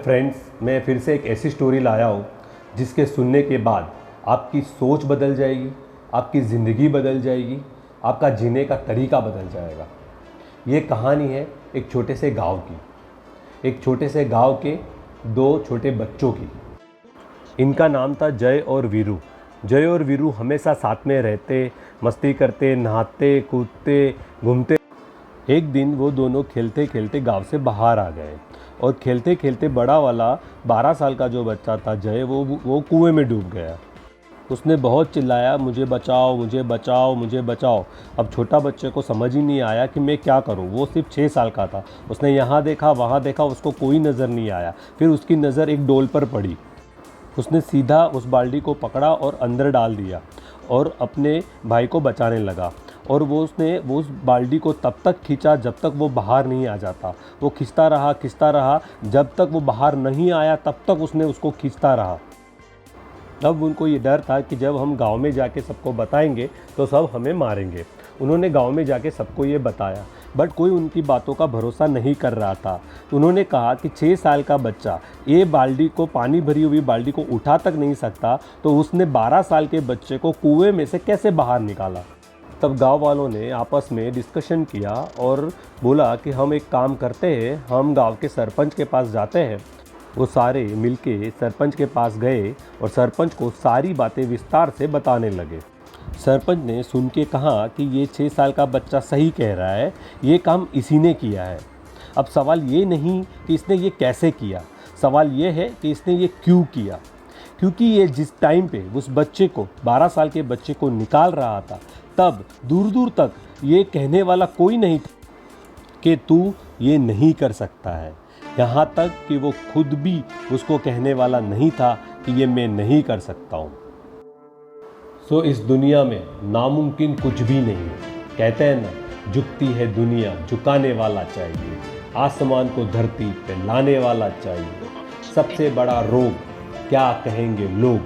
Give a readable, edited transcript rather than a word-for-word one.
Friends, मैं फिर से एक ऐसी स्टोरी लाया हूँ जिसके सुनने के बाद आपकी सोच बदल जाएगी, आपकी ज़िंदगी बदल जाएगी, आपका जीने का तरीका बदल जाएगा। ये कहानी है एक छोटे से गांव की, एक छोटे से गांव के दो छोटे बच्चों की। इनका नाम था जय और वीरू। जय और वीरू हमेशा साथ में रहते, मस्ती करते, नहाते, कूदते, घूमते। एक दिन वो दोनों खेलते खेलते गांव से बाहर आ गए और खेलते खेलते बड़ा वाला 12 साल का जो बच्चा था जय, वो कुएं में डूब गया। उसने बहुत चिल्लाया, मुझे बचाओ, मुझे बचाओ, मुझे बचाओ। अब छोटा बच्चे को समझ ही नहीं आया कि मैं क्या करूं। वो सिर्फ 6 साल का था। उसने यहाँ देखा, वहाँ देखा, उसको कोई नज़र नहीं आया। फिर उसकी नज़र एक डोल पर पड़ी। उसने सीधा उस बाल्टी को पकड़ा और अंदर डाल दिया और अपने भाई को बचाने लगा। और वो उस बाल्टी को तब तक खींचा जब तक वो बाहर नहीं आ जाता। वो खींचता रहा, जब तक वो बाहर नहीं आया तब तक उसने उसको खींचता रहा। तब उनको ये डर था कि जब हम गांव में जाके सबको बताएंगे तो सब हमें मारेंगे। उन्होंने गांव में जाके सबको ये बताया, बट कोई उनकी बातों का भरोसा नहीं कर रहा था। उन्होंने कहा कि 6 साल का बच्चा ये बाल्टी को, पानी भरी हुई बाल्टी को उठा तक नहीं सकता, तो उसने 12 साल के बच्चे को कुएं में से कैसे बाहर निकाला। तब गांव वालों ने आपस में डिस्कशन किया और बोला कि हम एक काम करते हैं, हम गांव के सरपंच के पास जाते हैं। वो सारे मिलके सरपंच के पास गए और सरपंच को सारी बातें विस्तार से बताने लगे। सरपंच ने सुन के कहा कि ये 6 साल का बच्चा सही कह रहा है, ये काम इसी ने किया है। अब सवाल ये नहीं कि इसने ये कैसे किया, सवाल ये है कि इसने ये क्यों किया। क्योंकि ये जिस टाइम पे उस बच्चे को, 12 साल के बच्चे को निकाल रहा था, तब दूर दूर तक ये कहने वाला कोई नहीं था कि तू ये नहीं कर सकता है। यहाँ तक कि वो खुद भी उसको कहने वाला नहीं था कि ये मैं नहीं कर सकता हूँ। सो इस दुनिया में नामुमकिन कुछ भी नहीं है। कहते हैं ना, झुकती है दुनिया, झुकाने वाला चाहिए। आसमान को धरती पे लाने वाला चाहिए। सबसे बड़ा रोग क्या कहेंगे लोग,